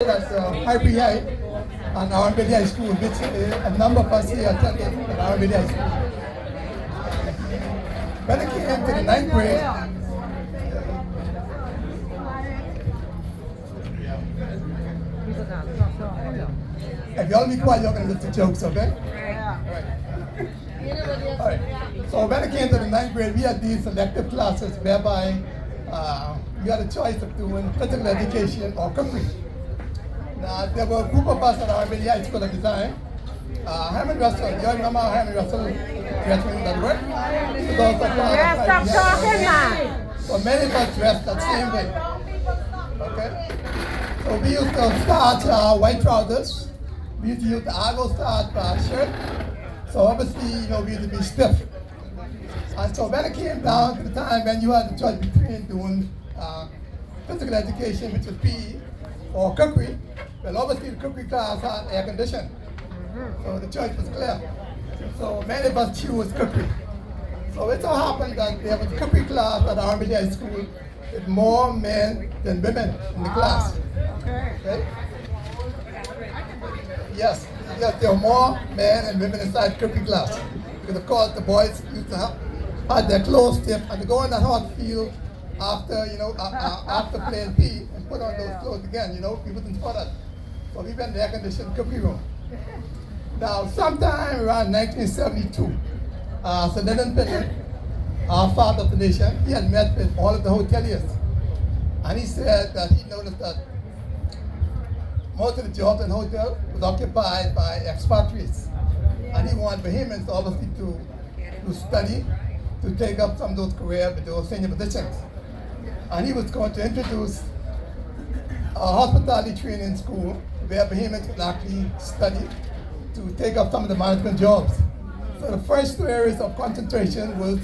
That's Hybrid High and R&B High School, which a number of us here attended at R&B High School. When I came to the ninth grade, if you all be quiet, you're going to listen to jokes, okay? All right. So when I came to the ninth grade, we had these selective classes whereby you had a choice of doing physical education or cookery. Now, there were a group of us at our high school at the time. Herman Russell, you all remember how Herman Russell dressed when he was at work? Yeah, stop talking, man. So many of us dressed that same way. Okay? So we used to start white trousers. We used to use the Argo start shirt. So obviously, we used to be stiff. And so when it came down to the time when you had the choice between doing physical education, which was PE, or cookery, well, obviously the cookery class had air conditioning. So the choice was clear. So many of us chose cookery. So it so happened that there was a cookery class at R&B High School with more men than women in the class. Okay? Yes, there were more men and women inside the cookery class. Because of course the boys used to have their clothes stiff and to go in that hot field after, after playing PE and put on those clothes again, we wasn't for that. So we went to the air-conditioned cookery room. Now, sometime around 1972, Sir Leonard Pinner, our father of the nation, he had met with all of the hoteliers. And he said that he noticed that most of the jobs in the hotel was occupied by expatriates. And he wanted Bahamians obviously to study, to take up some of those careers with those senior positions. And he was going to introduce a hospitality training school where Bahamians could actually study to take up some of the management jobs. So the first two areas of concentration was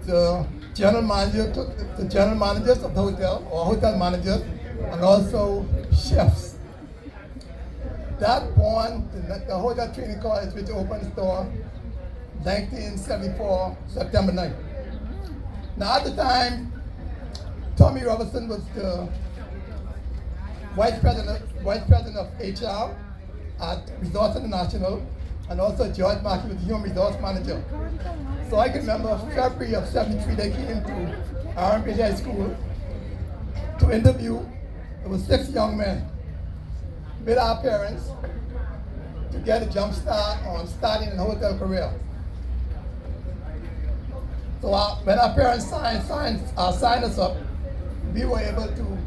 the general managers of the hotel, or hotel managers, and also chefs. That born the hotel training college, which opened its door 1974, September 9th. Now at the time, Tommy Robertson was the Vice President of HR at Resorts International, and also George Mackey was the Human Resource Manager. So I can remember February of '73 they came to R&B High School to interview. It was 6 young men with our parents to get a jump start on starting a hotel career. So when our parents signed us up, we were able to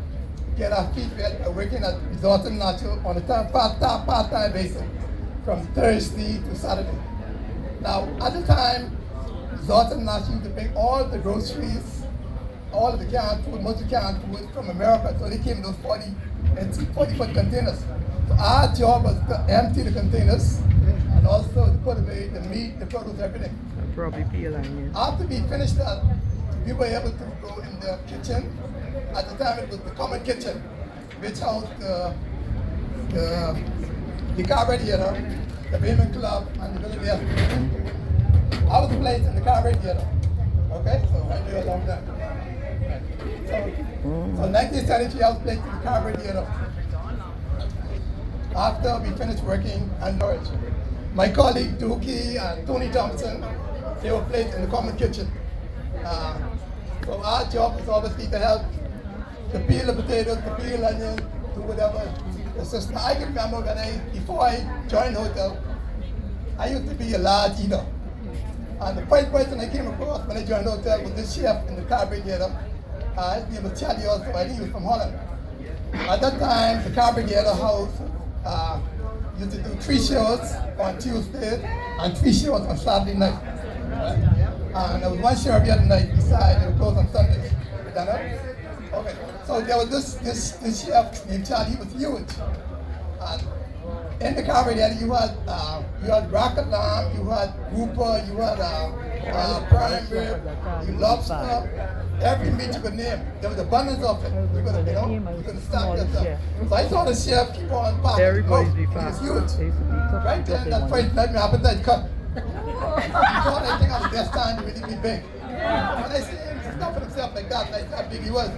get our feet wet working at Resorts International on a part-time basis from Thursday to Saturday. Now, at the time, Resorts International used to bring all the groceries, all of the canned food, most of the canned food from America, so they came in those 40-foot containers. So our job was to empty the containers and also to put away the meat, the produce, everything. Probably peel onion. After we finished that, we were able to go in the kitchen. At the time, it was the common kitchen, which housed the car radiator, the payment club, and the village air. I was placed in the car radiator. Okay, so I knew a long time. So 1973, I was placed in the car radiator. After we finished working and Norwich, my colleague Dookie and Tony Thompson, they were placed in the common kitchen. So our job was obviously to help to peel the potatoes, to peel onions, do whatever. I can remember before I joined the hotel, I used to be a large eater. And the first person I came across when I joined the hotel was this chef in the carburetor. His name was Charlie also, I think he was from Holland. At that time, the carburetor house used to do 3 shows on Tuesday and 3 shows on Saturday night. And there was 1 show every other night besides it would close on Sundays. Okay, so there was this chef named Charlie, he was huge. And in the carburetor you had rocket lamb, you had grouper, you had prime rib, lobster, every meat you could name. There was abundance of it. You could stock yourself. So I saw the chef keep on popping. He was huge. Right then, that first night, my appetite cut. I thought I think I was destined to really be big. When I see him stuffing himself like that, I how big he was.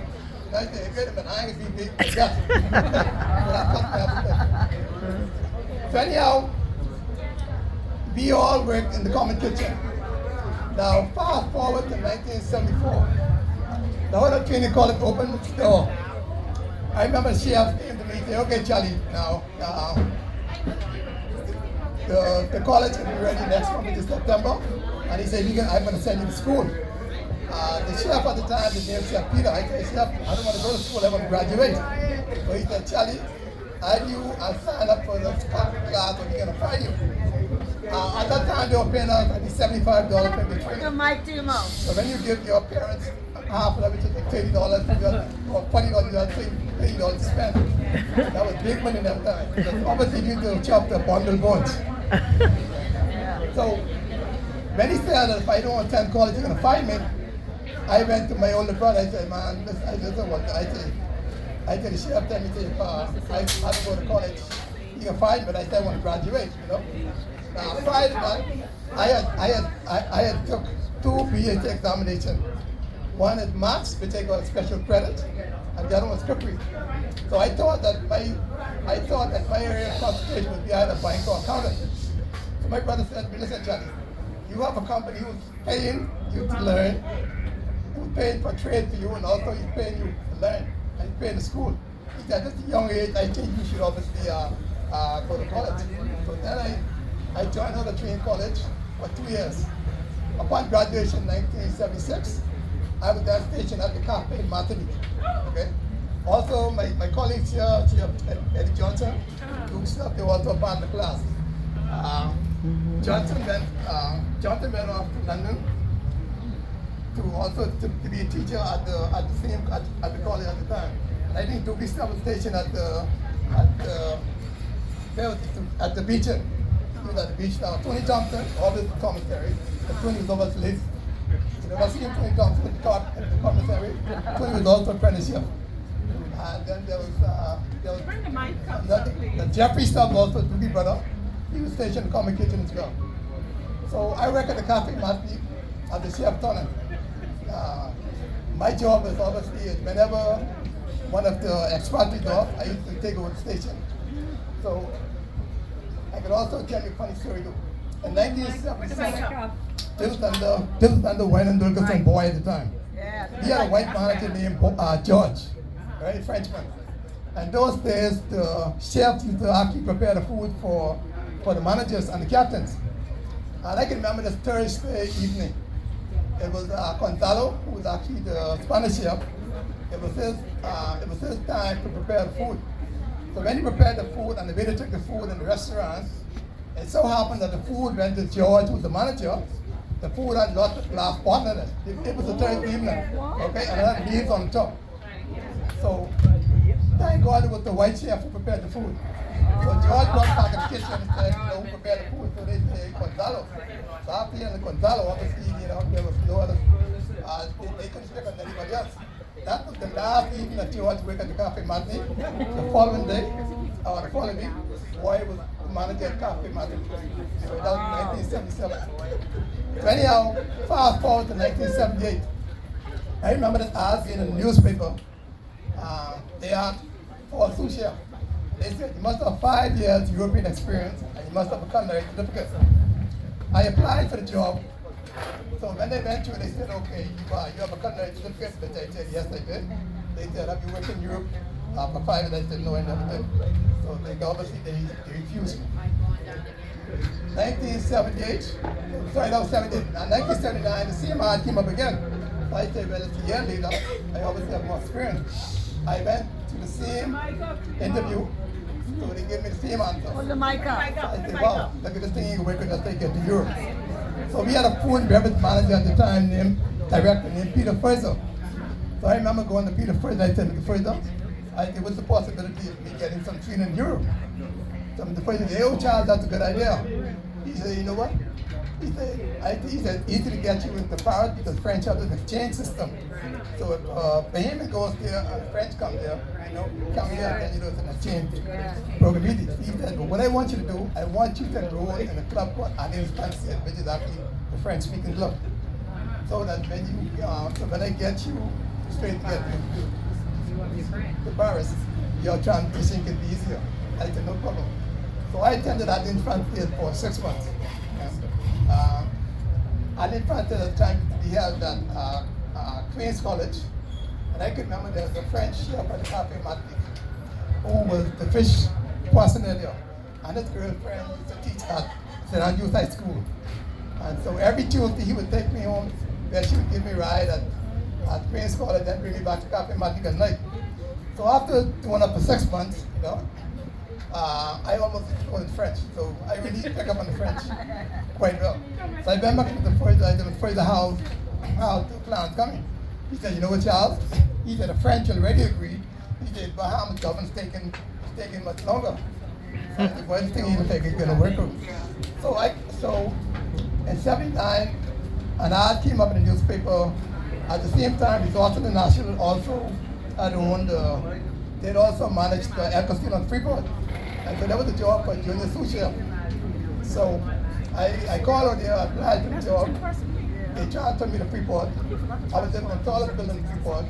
And I said, wait a minute, I ain't gonna be big. Yes. So that cost me everything. So anyhow, we all worked in the common kitchen. Now, fast forward to 1974. The whole training college opened its door. I remember the chef came to me and said, okay, Charlie, now, the college will be ready next month, which is September. And he said, I'm going to send you to school. The chef at the time, his name was Chef Peter. I said, Chef, I don't want to go to school, I want to graduate. So he said, Charlie, I'll sign up for the class and we're going to find you. At that time, they were paying us I think $75 for the training. The mic to your mouth. So when you give your parents half of it, which is like $30, or $40, you have $30 to spend. That was big money in that time. Because obviously, you need to chop the bundle bones. So when he said that if I don't attend college, you're going to find me, I went to my older brother. I said, man, I don't want to. I said, the chef tell me, if I have to go to college, you can find me, but I said I want to graduate, you know. Prior to that, I had took 2 BAT examinations. One is maths, which I got special credit, and the other one was cookery. So I thought that my area of concentration would be either bank or accountant. So my brother said, listen, Johnny, you have a company who's paying you to learn, who's paying for trade for you, and also he's paying you to learn, and he's paying the school. He said, at this young age, I think you should obviously go to college. So then I joined another training college for 2 years. Upon graduation in 1976, I was then stationed at the cafe in Martinique. Okay. Also, my colleagues here, Eddie Johnson, Luke Stuff, they were also part of the class. Johnson went off to London to be a teacher at the college at the time. And I think Dookie Stuff was stationed at the beach. He was at the beach now. Tony Thompson, always the commissary. And Tony was always late. So there was Tony Thompson at the commissary. Tony was also apprenticeship. And then there was Bring the mic up, the Jeffrey Stubb, also Dookie brother. He was stationed in the common kitchen as well. So I work at the cafe Martinique as the chef turner. My job is obviously whenever one of the expatriates off, I used to take over the station. So I could also tell you a funny story too. In 1977, this was under Wayne and Wilkerson boy at the time. He had a white manager named George, right, Frenchman. And those days, the chefs used to actually prepare the food for the managers and the captains. And I can remember this Thursday evening. It was Gonzalo, who was actually the Spanish chef. It was his time to prepare the food. So when he prepared the food and the waiter took the food in the restaurant, it so happened that the food went to George, who was the manager. The food had lots of glass pot in it. It was a Thursday evening, okay, and it had leaves on top. So thank God it was the white chef who prepared the food. So George brought back in the kitchen and said, who prepared the food? So they said, Gonzalo. So after hearing Gonzalo, obviously, there was no other, they couldn't pick on anybody else. That was the last evening that George worked at the Cafe Martinique. The following day, or the following week, Roy was the manager at Cafe Martinique. So that was 1977. So anyhow, fast forward to 1978. I remember this ad in the newspaper. They asked for a sous chef. They said, you must have 5 years European experience and you must have a culinary certificate. I applied for the job. So when they went through, they said, okay, you have a culinary certificate? Which I said, yes, I did. They said, have you worked in Europe for 5 years? I said, no, I never did. So obviously they refused me. 1978, sorry, that was 78. In 1979, the same ad came up again. So I said, well, it's a year later, I obviously have more experience. I went to the same interview, so they gave me the same answer. Hold the mic up. So I said, wow, look at this thing, you can work with us, take it to Europe. So we had a food and beverage manager at the time, director named Peter Fraser. So I remember going to Peter Fraser, I said, Mr. Fraser, there was the possibility of me getting some training in Europe. So Mr. Fraser said, oh Charles, that's a good idea. He said, you know what? He said, easy to get you into Paris because French has an exchange system. So if Bahamian goes there and French come there, come here, then it's an exchange program. He said, but what I want you to do, I want you to enroll in a club called Alliance Française, which is actually the French-speaking club. So that when I get you straight to get you. to Paris, your transition can be easier. I said, no problem. So I attended at infant field for 6 months. At infant field at the time we held at Queen's College, and I can remember there was a French chef at the Cafe Matic who was the fish person earlier, and his girlfriend used to teach at St. Andrew's High School. And so every Tuesday he would take me home, where she would give me a ride at Queen's College, then bring me back to Cafe Matic at night. So after doing up for 6 months, I almost fluent French, so I really pick up on the French quite well. So I went back to the first house the client coming. He said, you know what, Charles? He said, the French already agreed. He said, Bahamas government's taking much longer. So I said, well, this thing ain't going to work out. So in 79, an ad came up in the newspaper. At the same time, Resort International also had owned, they'd also managed the El Casino on Freeport. And so that was a job for junior sous chef. So I called out there, I applied for the job. They transferred me to Freeport. I was in the tallest building in Freeport.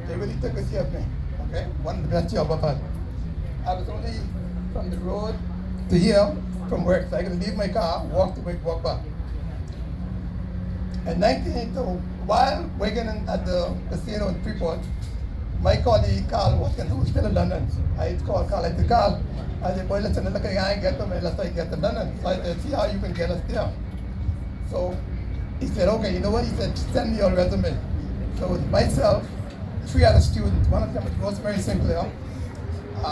They really took good care of me. Okay, one of the best jobs I've had. I was only from the road to here from work, so I could leave my car, walk to work, walk back. In 1982, while working at the casino in Freeport, my colleague Carl Watkins, who was still in London, I called Carl. I said, Carl, I said, boy, listen, look, I ain't get them, let's get to London. So I said, see how you can get us there. So he said, okay, you know what? He said, send me your resume. So it was myself, 3 other students. One of them was Rosemary Sinclair,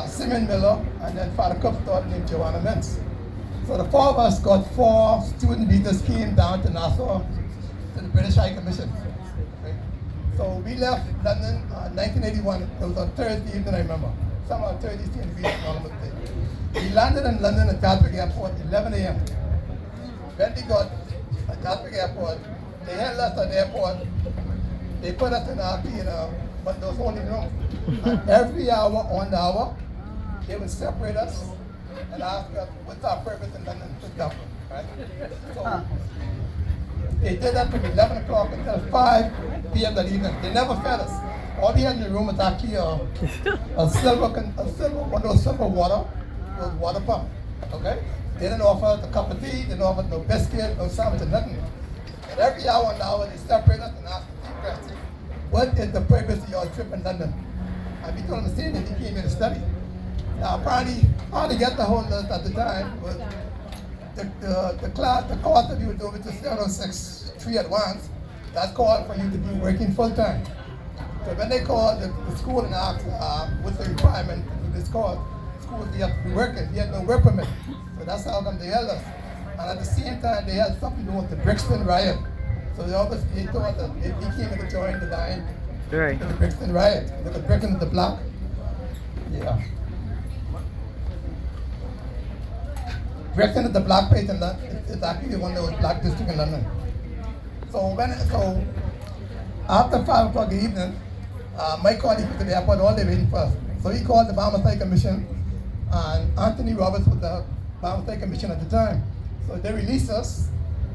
Simon Miller, and then Father Cook's daughter named Joanna Mintz. So the 4 of us got 4 student visas, came down to Nassau to the British High Commission. Okay? So we left London 1981. It was on Thursday evening, I remember. Somehow Thursday seemed to be a normal day. We landed in London at Gatwick Airport at 11 a.m. When we got at Gatwick Airport, they held us at the airport. They put us in one of those holding rooms. And every hour on the hour, they would separate us and ask us what's our purpose in London, for example. Right? So they did that from 11 o'clock until 5 p.m. that evening. They never fed us. All we had in the room was actually a silver, one of those silver water pump. Okay? They didn't offer us a cup of tea, they didn't offer no biscuit, no sandwich, or nothing. And every hour on the hour, they separate us and ask the question, what is the purpose of your trip in London? And we told them the same thing, he came here to study. Now, apparently, how to get the whole list at the time was the course that we were doing, which was 706 at once, that called for you to be working full time. So when they called the school and asked what's the requirement to do this course, schools we have to be working. We had no work permit. So that's how come they held us. And at the same time, they had something to do with the Brixton riot. So they thought that if we came in to join the line, right, the Brixton riot, they were breaking the block. Yeah. Brixton is the black place in London. It's actually one of those black districts in London. So after 5 o'clock in the evening, my colleague was at the airport all day waiting for us. So he called the Bahamas High Commission, and Anthony Roberts was the Bahamas High Commission at the time. So they released us,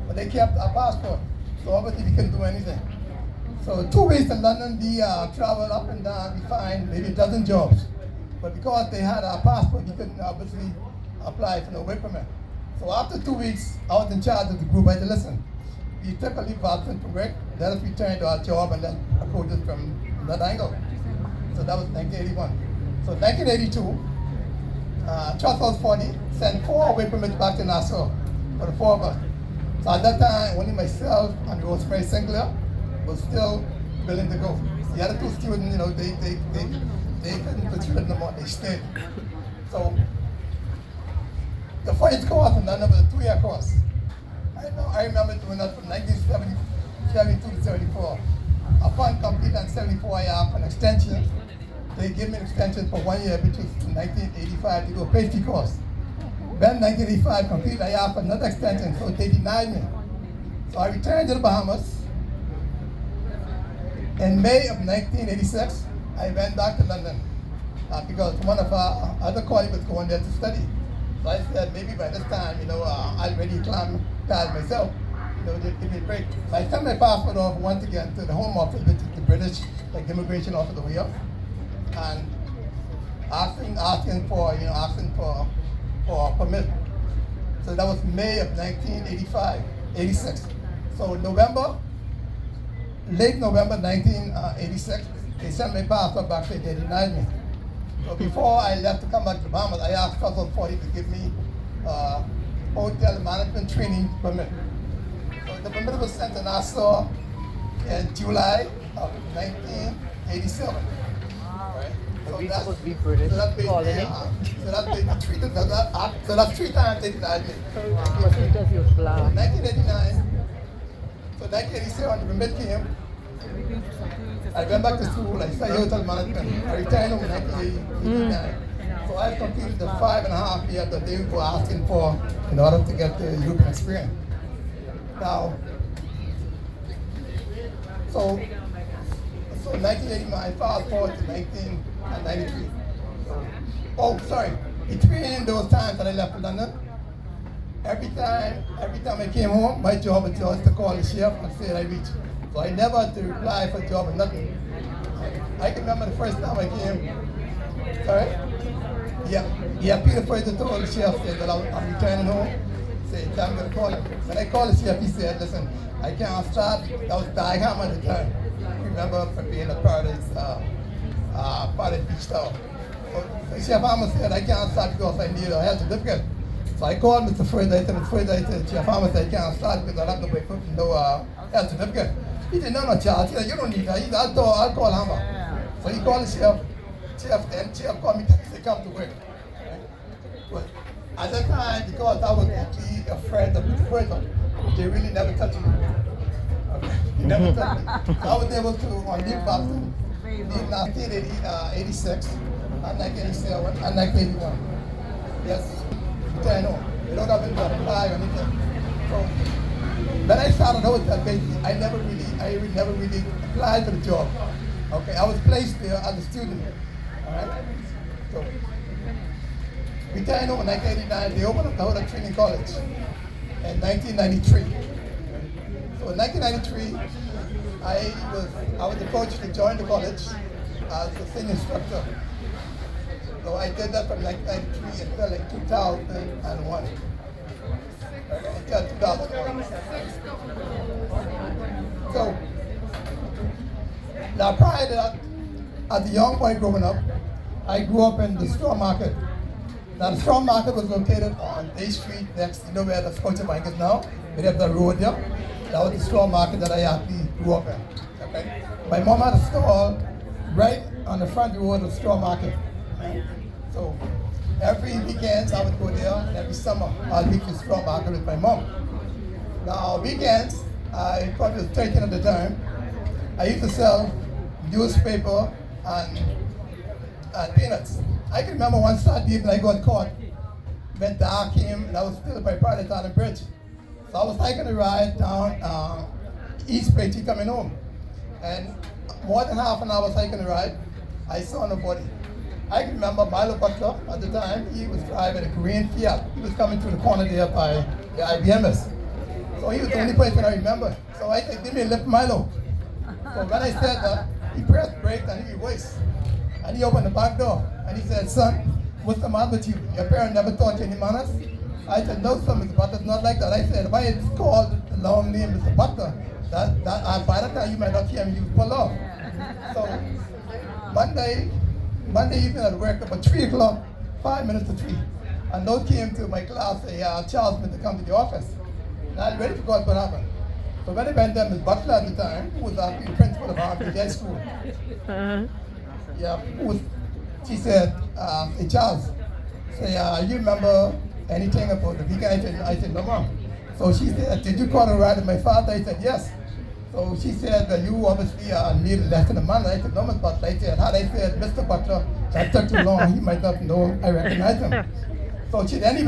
but they kept our passport. So obviously we couldn't do anything. So 2 weeks in London, we traveled up and down, we find maybe a dozen jobs. But because they had our passport, we couldn't obviously apply for no work permit. So after 2 weeks, I was in charge of the group. I said, listen, we took a leave of absence from work, let us return to our job and then approach it from that angle. So that was 1981. So 1982, Trust House 40 sent 4 work permits back to Nassau for the 4 of us. So at that time, only myself and Rosemary Sinclair was still willing to go. The other 2 students, they couldn't pursue it no more, they stayed. So the first course in London was a 2-year course. I remember doing that from 1972 to 74. Upon completing in 74, I asked for an extension. They gave me an extension for 1 year, which was in 1985 to do a pastry course. Then 1985 completed, I asked for another extension, so they denied me. So I returned to the Bahamas. In May of 1986, I went back to London because one of our other colleagues was going there to study. So I said, maybe by this time, I'll already acclimatized myself, they'd give me a break. So I sent my passport off once again to the Home Office, which is the British immigration office over here. and asking for a permit. So that was May of 86. So late November 1986, they sent my passport back, they denied me. So before I left to come back to Bahamas, I asked Council 40 to give me hotel management training permit. So the permit was sent to Nassau in July of 1987. Right? So We that's supposed to be British. so that's Colony. so that's 3 times they denied me. Must be just your flag. 1989, so 1987 the permit came. I went back to school, I studied hotel management. I retired in 1989. So I completed the 5.5 years that they were asking for in order to get the European experience. Now, so 1989, fast forward to 1993. Oh, sorry. Between those times that I left for London, every time I came home, my job was just to call the chef and say I reached. So I never had to apply for a job or nothing. I can remember the first time I came. Sorry? Yeah, Peter first told the chef said that I'm returning home. Said, I'm going to call him. When I called the chef, he said, listen, I can't start. That was Diagram at the time. Remember from being a Paradise Beach Town. So Chef Hammer said, I can't start because I need a health certificate. So I called Mr. Further, Chef Hammer said, I can't start because I have no way for no health certificate. He said, no, Charles. He said, you don't need that. He said, I'll call Hammer. So he called the chef. Chef called me to come to work. Right? But at that time, because I was actually afraid of Mr. Further, they really never touched me. Okay. They never touched me. So I was able to, on leave Boston, leave 1986, and 1987, and 1981. Yes, I know. They don't have to apply or anything. So when I started out at Bakery, I never really applied for the job. Okay, I was placed there as a student. All right. So we kind of in 1989, they opened up the Hoda Training College in 1993. So in 1993, I was approached to join the college as a senior instructor. So I did that from 1993 until like 2001. Until 2001. So now prior to that, as a young boy growing up, I grew up in the straw market. Now the straw market was located on A Street next, you know where the Scotia Bank is now? We have the road there. That was the straw market that I actually grew up in. Okay? My mom had a stall right on the front road of the straw market. So every weekend I would go there, and every summer I'd meet the straw market with my mom. Now weekends, I probably was 13 at the time, I used to sell newspaper and peanuts. I can remember one Saturday evening I got caught when dark came and I was still by Paradise Island Bridge. So I was taking a ride down East Beatty coming home. And more than half an hour taking a ride, I saw nobody. I can remember Milo Butler at the time, he was driving a Korean Fiat. He was coming through the corner there by the IBMs. So he was the only person I remember. So I said, give me a lift, Milo. So when I said that, he pressed brakes and he reversed. And he opened the back door and he said, son, what's the matter with you? Your parents never taught you any manners? I said, no, sir, Mr. Butler, it's not like that. I said, if I had called the long name Mr. Butler, by that time you might not hear me, you would pull off. So Monday evening at work, about 3 o'clock, 5 minutes to 3. And those came to my class, Charles Smith to come to the office. And I was ready to go what happened. So when I went there, Ms. Butler at the time, who was actually the principal of RPJ High School, she said, hey Charles, you remember anything about the weekend? I said, no ma'am. So she said, did you call a ride with my father? I said, yes. So she said that you obviously need less than a month. I said, no, Ms. Butler. I said, had I said, Mr. Butler, that took too long, he might not know I recognize him. So she gave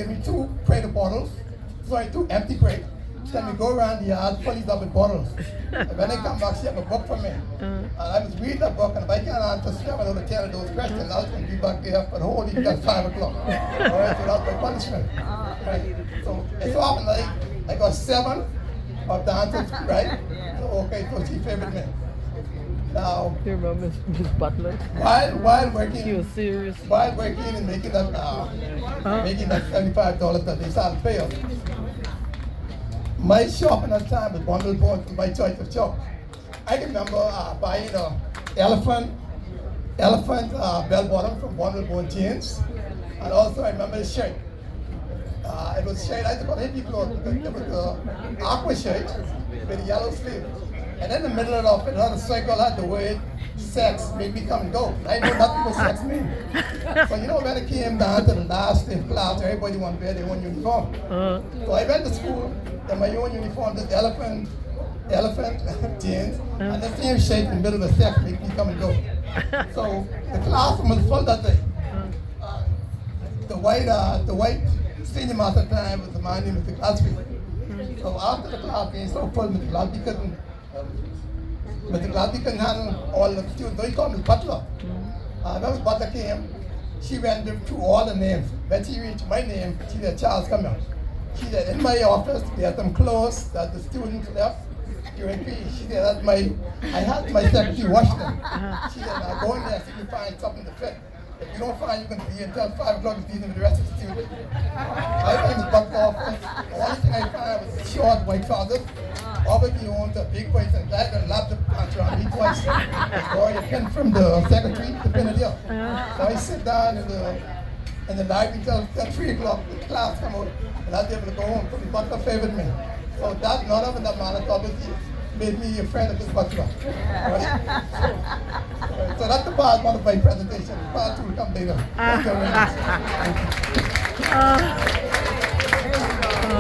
me 2 empty crates. She said, me go around the yard, fill these up with bottles. And when I come back, she have a book for me. And I was reading the book, and if I can't answer 7 out of 10 of those questions, I was going to be back there for the whole evening at 5 o'clock. All right, so that's my punishment. Right? So it's often like I got 7 of the answers, right? So okay, so she favored me. Now, You remember Miss Butler? while She was working, serious. while working and making that $75 that they started to pay us, my shopping at the time was bundle point for my choice of shop. I can remember buying a elephant bell bottom from bundle bone jeans, and also I remember a shirt. It was shade, I thought hippie clothes because it was an aqua shirt with a yellow sleeve. And in the middle of it, on the circle had the word sex, made me come and go. I know nothing what sex means. So you know when it came down to the last day of class, everybody wanted to wear their own uniform. So I went to school in my own uniform, this elephant jeans, and the same shirt in the middle of the sex made me come and go. So the classroom was full that day. The white senior master at the time was a man named Mr. Glasby. So after the class being so full, Mr. Glasby couldn't handle all the students, so he called Miss Butler. When Miss Butler came, she went through all the names. When she reached my name, she said, Charles, come here. She said, in my office, there's some clothes that the students left during PE. She said, I had my secretary wash them. She said, now go in there and see if you find something to fit. If you don't find, you can be until 5 o'clock this evening with the rest of the students. I went to the Butler office. The only thing I found was short white trousers. Obviously, he owns a big waist and black and laptop pants around me twice. Or a pin from the secretary to pin it here. So I sit down in the library until 3 o'clock. The class come out, and I was able to go home. So the Butler favored me. So that, none of it, that man, obviously made me a friend of this Butler. Right? So that's the part one of my presentation. Part two will come later. Thank you very much.